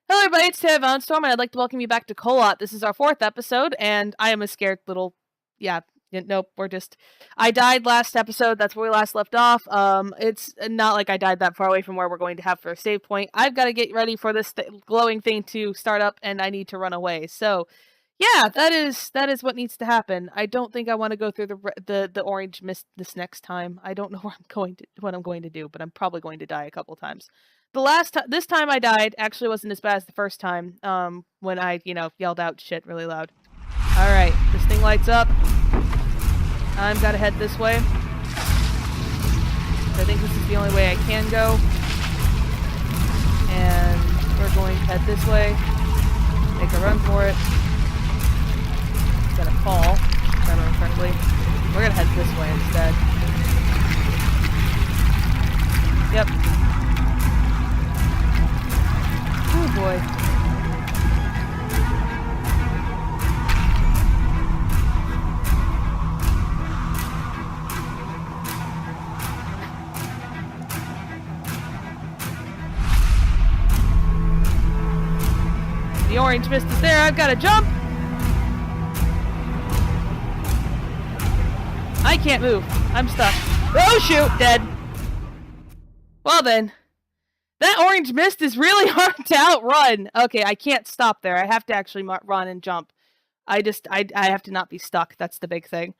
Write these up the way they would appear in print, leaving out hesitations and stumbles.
Hello everybody, it's Taylor Storm, and I'd like to welcome you back to Kholat. This is our 4th episode, and I am a scared little... nope, I died last episode, that's where we last left off. It's not like I died that far away from where we're going to have for a save point. I've got to get ready for this glowing thing to start up, and I need to run away. So, yeah, that is what needs to happen. I don't think I want to go through the orange mist this next time. I don't know what I'm going to do, but I'm probably going to die a couple times. This time I died actually wasn't as bad as the first time, when I, yelled out shit really loud. Alright, this thing lights up. I'm gotta head this way. I think this is the only way I can go. And we're going to head this way. Make a run for it. It's gonna fall. Kind of unfriendly. We're gonna head this way instead. Yep. Oh boy. The orange mist is there. I've got to jump. I can't move. I'm stuck. Oh shoot, dead. Well then. That orange mist is really hard to outrun. Okay, I can't stop there. I have to actually run and jump. I have to not be stuck. That's the big thing.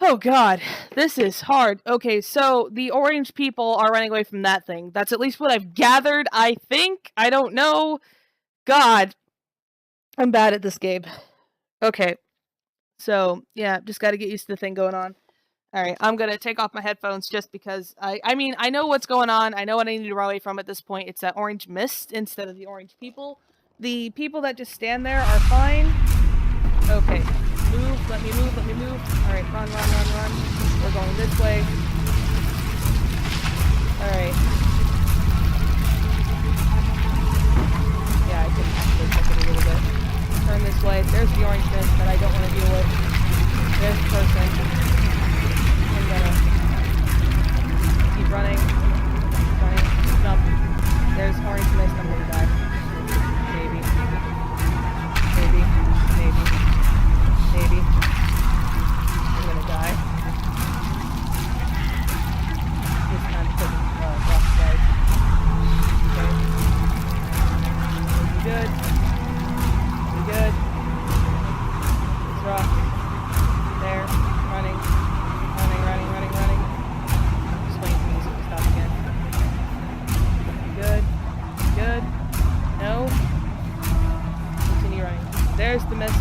Oh god, this is hard. Okay, so the orange people are running away from that thing. That's at least what I've gathered, I think. I don't know. God. I'm bad at this game. Okay. So, yeah, just gotta get used to the thing going on. Alright, I'm gonna take off my headphones just because I mean, I know what's going on. I know what I need to run away from at this point. It's that orange mist instead of the orange people. The people that just stand there are fine. Okay. Move, let me move, let me move. Alright, run, run, run, run. We're going this way. Alright. Yeah, I can actually check it a little bit. Turn this way. There's the orange mist that I don't want to deal with. There's the person. I'm gonna keep running, jump. There's orange mist, I'm gonna die. Maybe. Maybe. Maybe. Maybe. I'm gonna die. This time couldn't rock guys. Okay. We good. We good. It's rock. There. Running. Running. Just waiting for music to stop again. Good. Good. No. Continue running. There's the mist.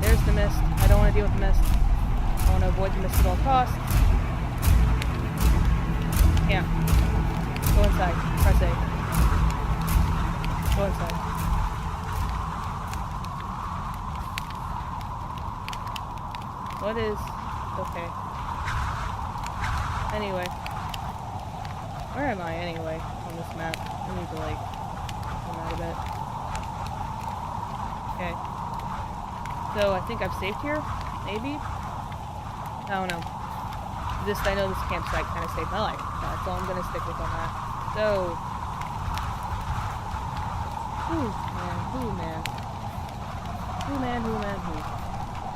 There's the mist. I don't want to deal with the mist. I want to avoid the mist at all costs. Can't. Go inside. Press A. Go inside. What is... Okay. Anyway. Where am I, anyway, on this map? I need to, like, zoom out a bit. Okay. So, I think I've saved here? Maybe? I don't know. I know this campsite kind of saved my life. That's all I'm gonna stick with on that. So... Whoo, man.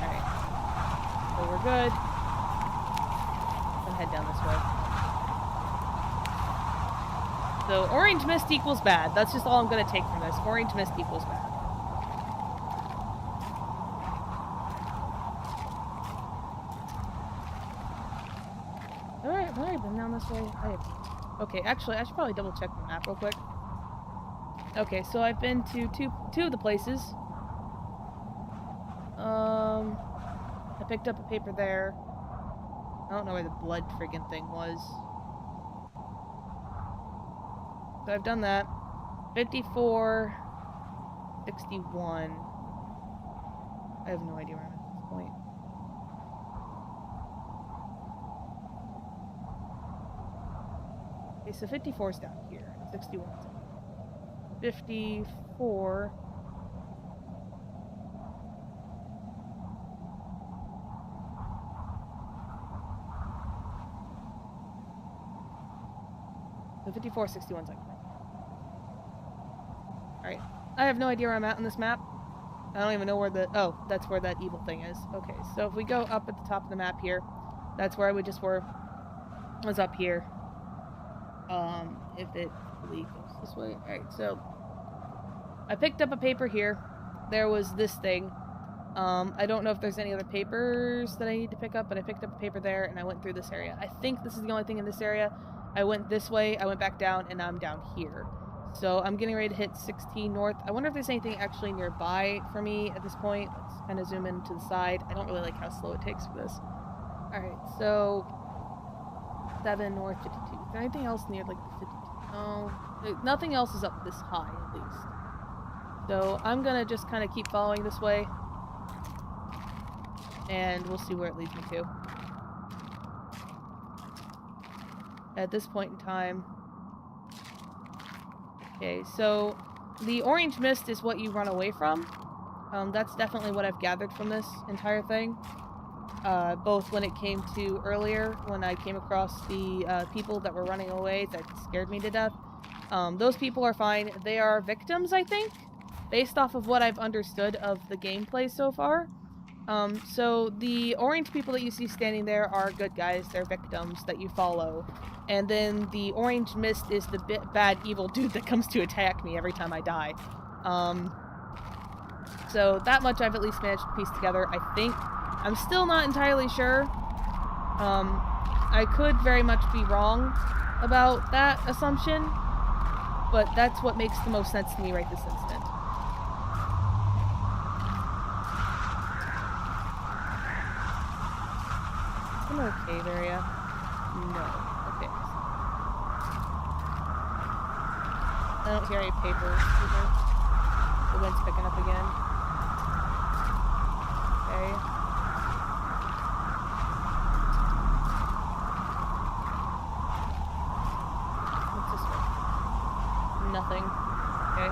Alright. So we're good. Head down this way. So, orange mist equals bad. That's just all I'm going to take from this. Orange mist equals bad. Alright, well, I've been down this way. Okay, actually, I should probably double check the map real quick. Okay, so I've been to two of the places. I picked up a paper there. I don't know where the blood friggin' thing was. So I've done that. 54, 61. I have no idea where I'm at this point. Okay, so 54 is down here. 61 is down here. 54... So 54, 61 seconds. Alright. I have no idea where I'm at on this map. I don't even know where the... Oh, that's where that evil thing is. Okay, so if we go up at the top of the map here, that's where we just were. Was up here. If it really goes this way. Alright, so... I picked up a paper here. There was this thing. I don't know if there's any other papers that I need to pick up, but I picked up a paper there, and I went through this area. I think this is the only thing in this area. I went this way, I went back down, and now I'm down here. So I'm getting ready to hit 16 north. I wonder if there's anything actually nearby for me at this point. Let's kind of zoom in to the side. I don't really like how slow it takes for this. Alright, so... 7 north, 52. Is there anything else near, like, the 52? No. Nothing else is up this high, at least. So I'm gonna just kind of keep following this way. And we'll see where it leads me to. At this point in time... Okay, so the orange mist is what you run away from. That's definitely what I've gathered from this entire thing. Both when it came to earlier, when I came across the people that were running away that scared me to death. Those people are fine. They are victims, I think, based off of what I've understood of the gameplay so far. So the orange people that you see standing there are good guys. They're victims that you follow. And then the orange mist is the bad evil dude that comes to attack me every time I die. So that much I've at least managed to piece together, I think. I'm still not entirely sure. I could very much be wrong about that assumption, but that's what makes the most sense to me right this instant. Another cave area? No. Okay. I don't hear any papers either. The wind's picking up again. Okay. What's this way? Nothing. Okay.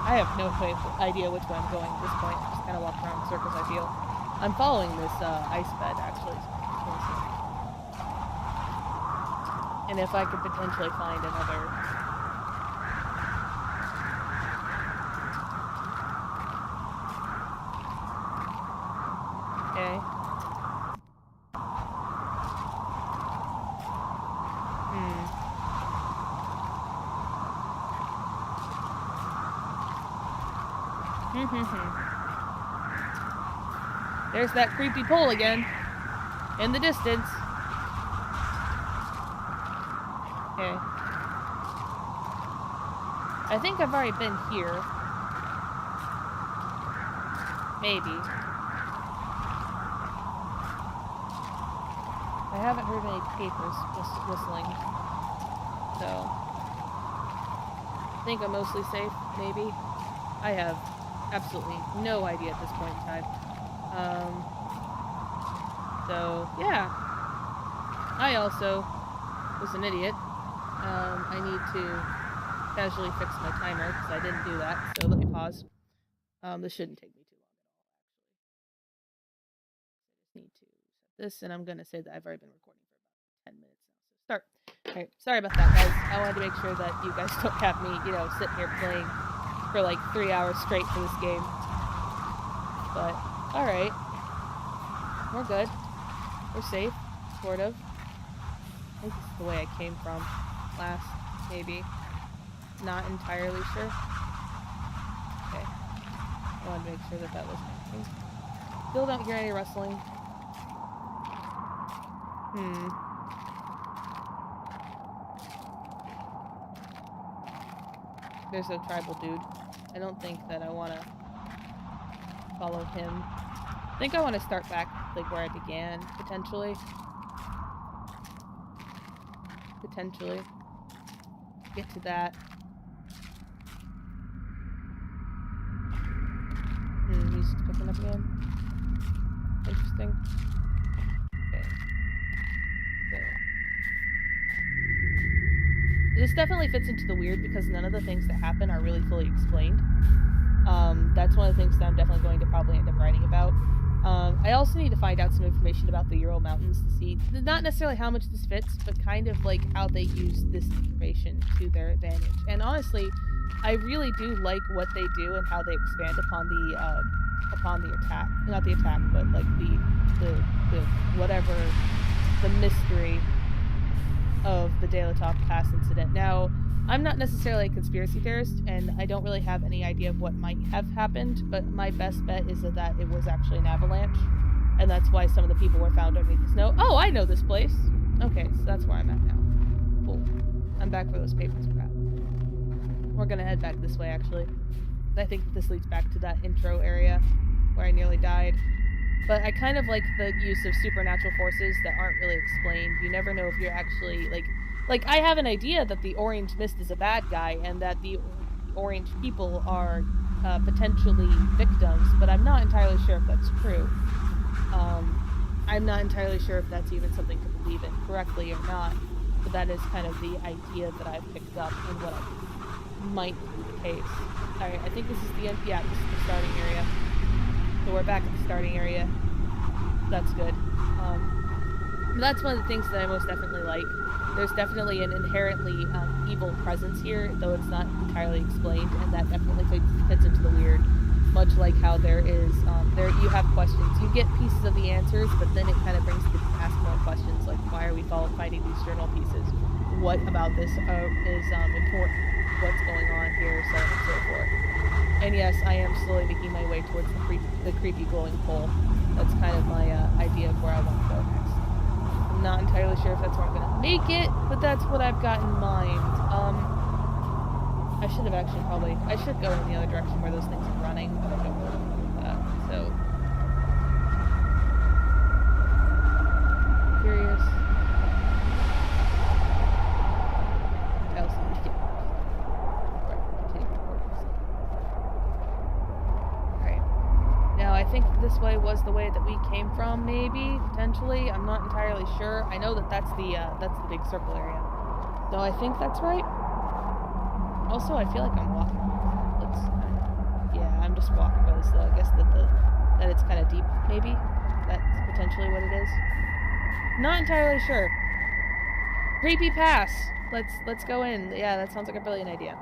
I have no idea which way I'm going at this point. I just kind of walk around in circles, I feel. I'm following this ice bed, actually. And if I could potentially find another... Okay. There's that creepy pole again. In the distance. Okay. I think I've already been here. Maybe. I haven't heard any papers whistling. So. I think I'm mostly safe, maybe. I have absolutely no idea at this point in time. So, yeah. I also was an idiot. I need to casually fix my timer, because I didn't do that, so let me pause. This shouldn't take me too long at all, actually. I just need to set this, and I'm going to say that I've already been recording for about 10 minutes now, so start. Alright, sorry about that, guys. I wanted to make sure that you guys don't have me, you know, sitting here playing for like 3 hours straight for this game. But, alright. We're good. We're safe, sort of. I think this is the way I came from last, maybe. Not entirely sure. Okay. I wanted to make sure that that wasn't happening. Still don't hear any rustling. There's a tribal dude. I don't think that I want to follow him. I think I want to start back, like, where I began, potentially. Potentially. Get to that. Music's picking up again. Interesting. Okay. So. This definitely fits into the weird because none of the things that happen are really fully explained. That's one of the things that I'm definitely going to probably end up writing about. I also need to find out some information about the Ural Mountains to see, not necessarily how much this fits, but kind of like how they use this information to their advantage. And honestly, I really do like what they do and how they expand upon the attack. Not the attack, but like the whatever, the mystery of the De La Top Pass incident. Now, I'm not necessarily a conspiracy theorist, and I don't really have any idea of what might have happened, but my best bet is that it was actually an avalanche, and that's why some of the people were found underneath the snow. Oh, I know this place! Okay, so that's where I'm at now. Cool. I'm back where those papers were at. We're gonna head back this way, actually. I think this leads back to that intro area where I nearly died. But I kind of like the use of supernatural forces that aren't really explained. You never know if you're actually, like I have an idea that the Orange Mist is a bad guy and that the Orange people are potentially victims, but I'm not entirely sure if that's true. I'm not entirely sure if that's even something to believe in correctly or not, but that is kind of the idea that I've picked up and what I might be the case. Alright, I think this is the end. Yeah, this is the starting area. So we're back at the starting area. That's good. That's one of the things that I most definitely like. There's definitely an inherently evil presence here, though it's not entirely explained, and that definitely fits into the weird. Much like how there is, there you have questions. You get pieces of the answers, but then it kind of brings you to ask more questions, like why are we finding these journal pieces? What about this is important? What's going on here, so on and so forth. And yes, I am slowly making my way towards the creepy glowing pole. That's kind of my idea of where I want to go next. I'm not entirely sure if that's where I'm going to make it, but that's what I've got in mind. I should have actually I should go in the other direction where those things are running, but I don't know that, so. Curious. I also need to get Now, I think this way was the way that we came from, maybe, potentially. I'm not entirely sure. I know that that's the big circle area. So I think that's right. Also, I feel like I'm walking. Yeah, I'm just walking really slow. I guess that it's kind of deep, maybe. That's potentially what it is. Not entirely sure. Creepy pass. Let's go in. Yeah, that sounds like a brilliant idea.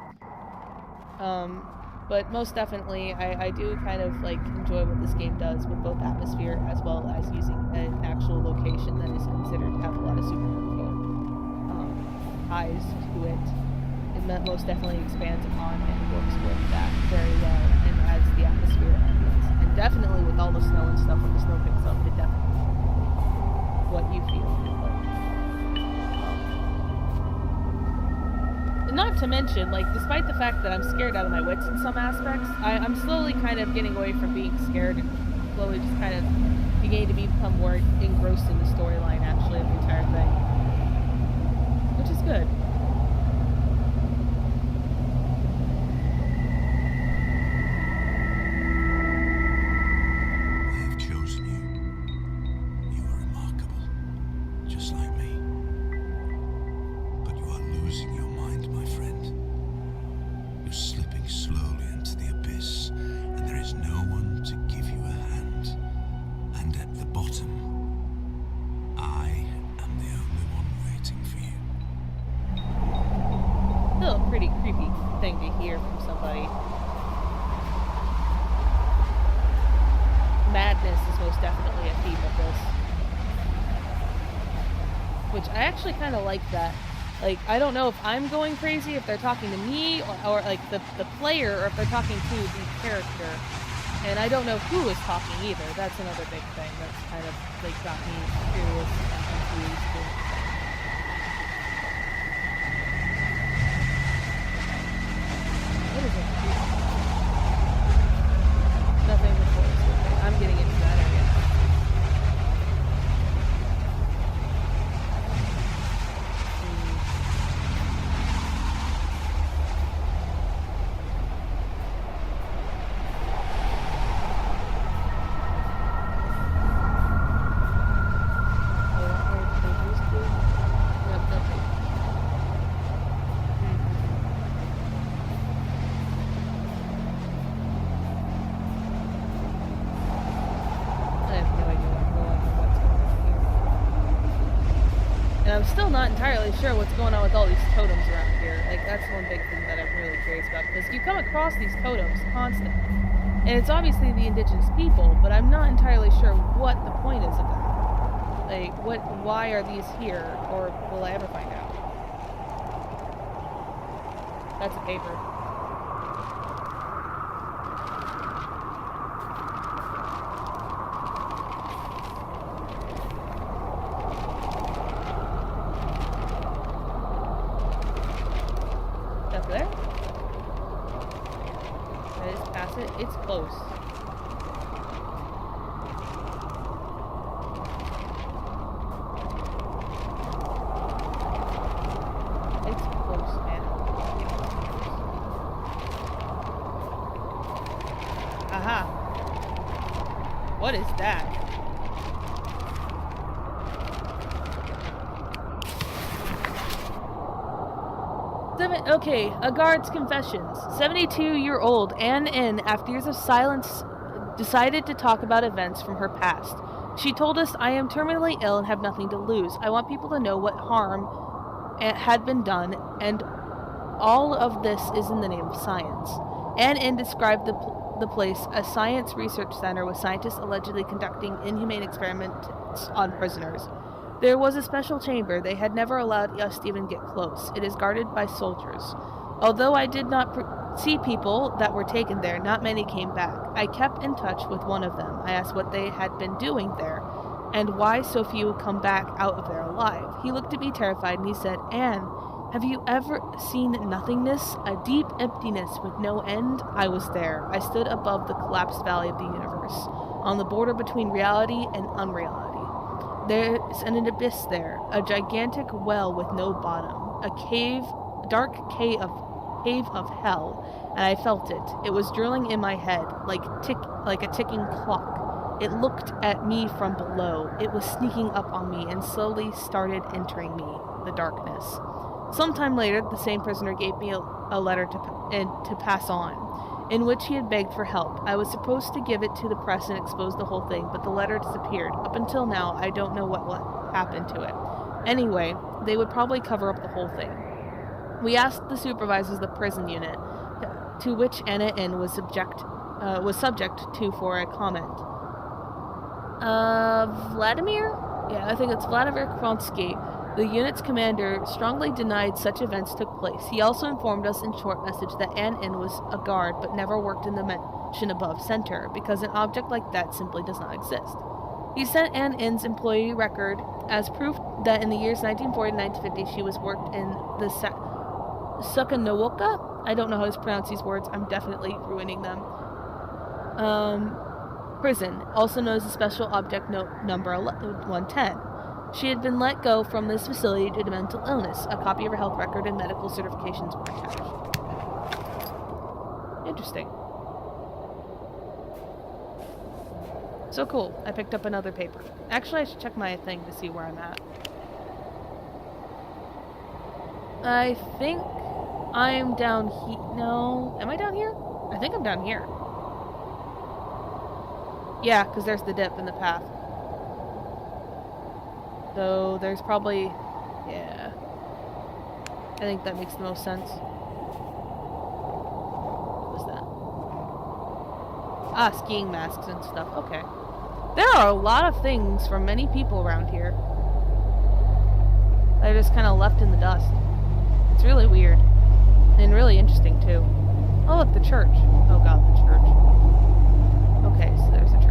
But most definitely, I do kind of like enjoy what this game does with both atmosphere as well as using an actual location that is considered to have a lot of supernatural ties to it. It most definitely expands upon and works with that very well and adds the atmosphere and definitely with all the snow and stuff when the snow picks up, it definitely what you feel. Not to mention, like, despite the fact that I'm scared out of my wits in some aspects, I'm slowly kind of getting away from being scared and slowly just kind of beginning to become more engrossed in the storyline, actually, of the entire thing. Which is good. I have chosen you. You are remarkable, just like me. But you are losing your mind, my friend. You're slipping slowly into the abyss, and there is no one to give you a hand. And at the bottom, I am the only one waiting for you. Still a pretty creepy thing to hear from somebody. Madness is most definitely a theme of this. Which I actually kind of like that. Like, I don't know if I'm going crazy, if they're talking to me, or like the player, or if they're talking to the character. And I don't know who is talking either. That's another big thing that's kind of, like, got me curious and confused. What is it? Nothing before this. Okay, I'm getting into that area. I'm still not entirely sure what's going on with all these totems around here. Like, that's one big thing that I'm really curious about, because you come across these totems constantly. And it's obviously the indigenous people, but I'm not entirely sure what the point is of them. Like, why are these here, or will I ever find out? That's a paper. Up there? Can I just pass it? It's close. It's close, man. Aha. What is that? Okay, a guard's confessions. 72-year-old Ann N, after years of silence, decided to talk about events from her past. She told us, "I am terminally ill and have nothing to lose. I want people to know what harm had been done, and all of this is in the name of science." Ann N described the place a science research center with scientists allegedly conducting inhumane experiments on prisoners. There was a special chamber. They had never allowed us to even get close. It is guarded by soldiers. Although I did not see people that were taken there, not many came back. I kept in touch with one of them. I asked what they had been doing there, and why so few would come back out of there alive. He looked at me terrified, and he said, "Anne, have you ever seen nothingness? A deep emptiness with no end?" I was there. I stood above the collapsed valley of the universe, on the border between reality and unreality. There's an abyss there, a gigantic well with no bottom, a dark cave of hell, and I felt it. It was drilling in my head, like a ticking clock. It looked at me from below. It was sneaking up on me and slowly started entering me, the darkness. Sometime later, the same prisoner gave me a letter to pass on, in which he had begged for help. I was supposed to give it to the press and expose the whole thing, but the letter disappeared. Up until now, I don't know what happened to it. Anyway, they would probably cover up the whole thing. We asked the supervisors of the prison unit, to which Anna N was subject to for a comment. Vladimir? Yeah, I think it's Vladimir Kronsky. The unit's commander strongly denied such events took place. He also informed us in short message that Ann N was a guard but never worked in the mention above center, because an object like that simply does not exist. He sent Ann N's employee record as proof that in the years 1940 to 1950 she was worked in the Sukanowoka? I don't know how to pronounce these words. I'm definitely ruining them. Prison, also known as the Special Object Note Number 110. She had been let go from this facility due to mental illness. A copy of her health record and medical certifications were attached. Interesting. So cool. I picked up another paper. Actually, I should check my thing to see where I'm at. I think I'm down here. No. Am I down here? I think I'm down here. Yeah, because there's the dip in the path. So there's probably, yeah. I think that makes the most sense. What was that? Ah, skiing masks and stuff. Okay. There are a lot of things from many people around here. They're just kind of left in the dust. It's really weird. And really interesting, too. Oh, look, the church. Oh god, the church. Okay, so there's a church.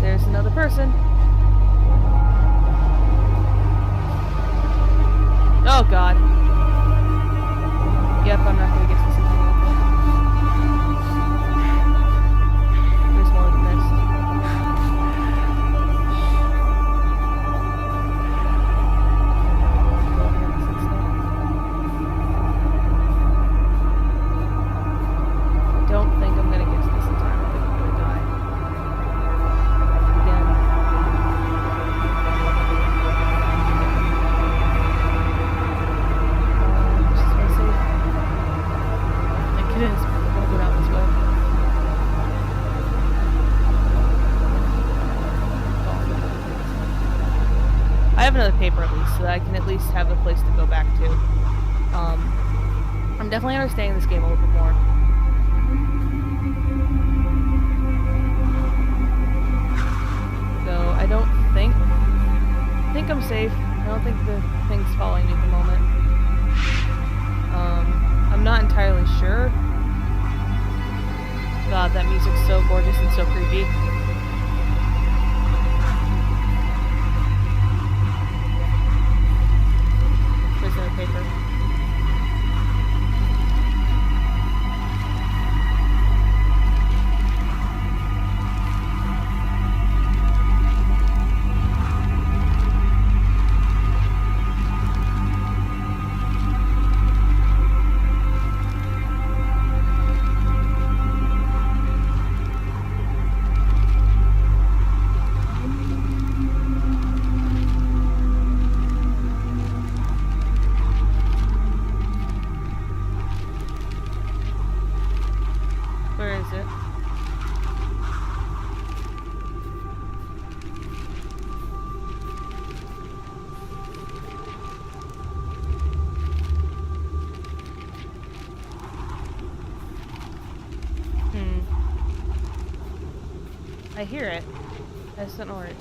There's another person. Oh god. Yep, I'm not gonna get this in time. There's more than this. I don't think I'm gonna get this in time. I think I'm gonna die. Again. I have another paper at least, so that I can at least have a place to go back to. I'm definitely understanding this game a little bit more. So I don't think I'm safe. I don't think the thing's following me at the moment. I'm not entirely sure. God, that music's so gorgeous and so creepy. Prisoner paper. Where is it? I hear it. I just don't know where it is.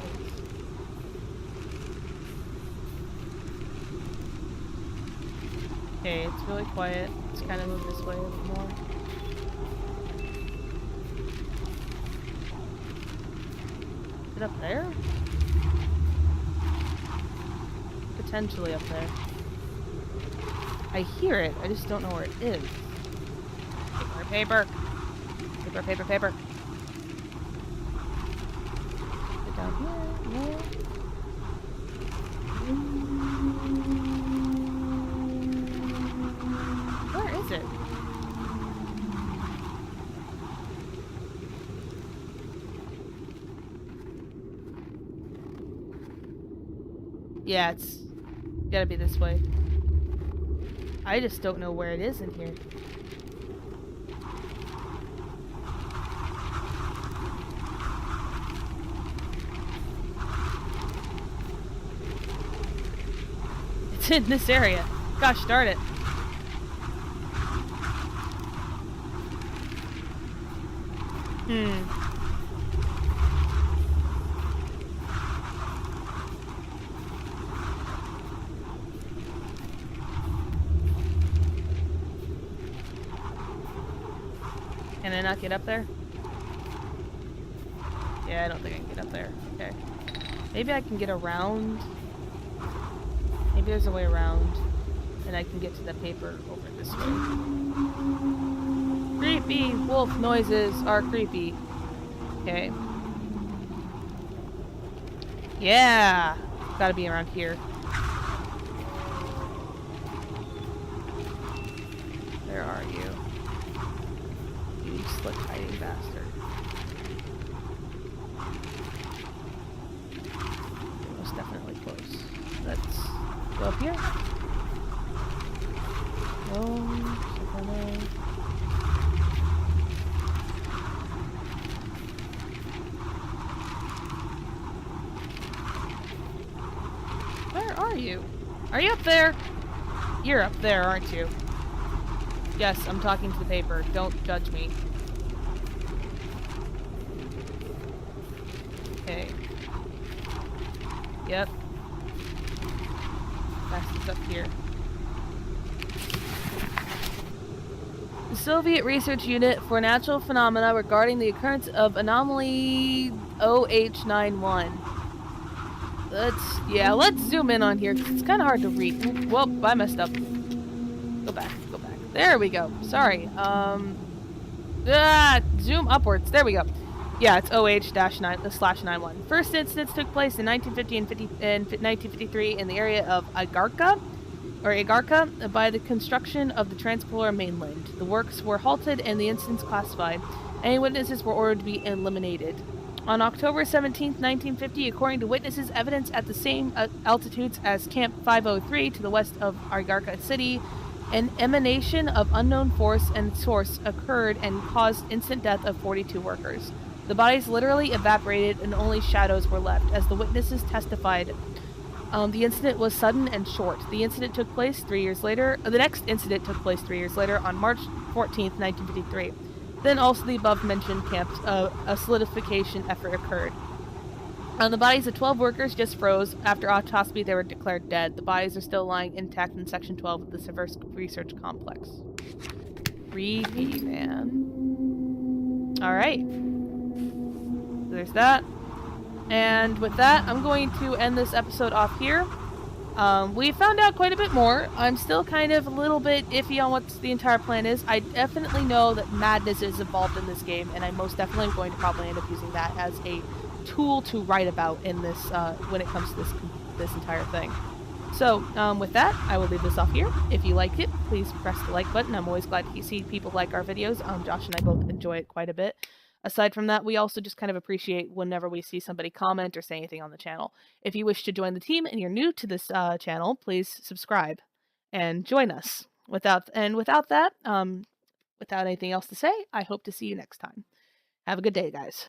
Okay, it's really quiet. Let's kind of move this way a little more. Is it up there? Potentially up there. I hear it, I just don't know where it is. Paper, paper. Paper, paper, paper. Is it down here? No. Where is it? Yeah, it's gotta be this way. I just don't know where it is in here. It's in this area. Gosh darn it. Can I not get up there? Yeah, I don't think I can get up there. Okay. Maybe I can get around. Maybe there's a way around. And I can get to the paper over this way. Creepy! Wolf noises are creepy. Okay. Yeah! Gotta be around here. Where are you? You slick hiding bastard. You're most definitely close. Let's go up here. Where are you? Are you up there? You're up there, aren't you? Yes, I'm talking to the paper. Don't judge me. Okay. Yep. That's up here. The Soviet Research Unit for Natural Phenomena regarding the occurrence of anomaly OH91. Let's zoom in on here, 'cause it's kind of hard to read. Well, I messed up. Go back. There we go. Sorry. Zoom upwards. There we go. Yeah, it's OH-9/91. First instance took place in 1950 and 1953 in the area of Igarka by the construction of the transporter mainland. The works were halted and the incidents classified. Any witnesses were ordered to be eliminated. On October 17, 1950, according to witnesses, evidence at the same altitudes as Camp 503 to the west of Igarka City, an emanation of unknown force and source occurred and caused instant death of 42 workers. The bodies literally evaporated and only shadows were left, as the witnesses testified. The incident was sudden and short. The incident took place 3 years later. The next incident took place 3 years later on March 14th, 1953. Then also the above-mentioned camps, a solidification effort occurred. The bodies of 12 workers just froze. After autopsy, they were declared dead. The bodies are still lying intact in Section 12 of the Seversk Research Complex. Creepy, man. Alright. There's that. And with that, I'm going to end this episode off here. We found out quite a bit more. I'm still kind of a little bit iffy on what the entire plan is. I definitely know that madness is involved in this game, and I most definitely am going to probably end up using that as a tool to write about in this when it comes to this entire thing. So with that, I will leave this off here. If you liked it, please press the like button. I'm always glad to see people like our videos. Josh and I both enjoy it quite a bit. Aside from that, we also just kind of appreciate whenever we see somebody comment or say anything on the channel. If you wish to join the team and you're new to this channel, please subscribe and join us. Without anything else to say, I hope to see you next time. Have a good day, guys.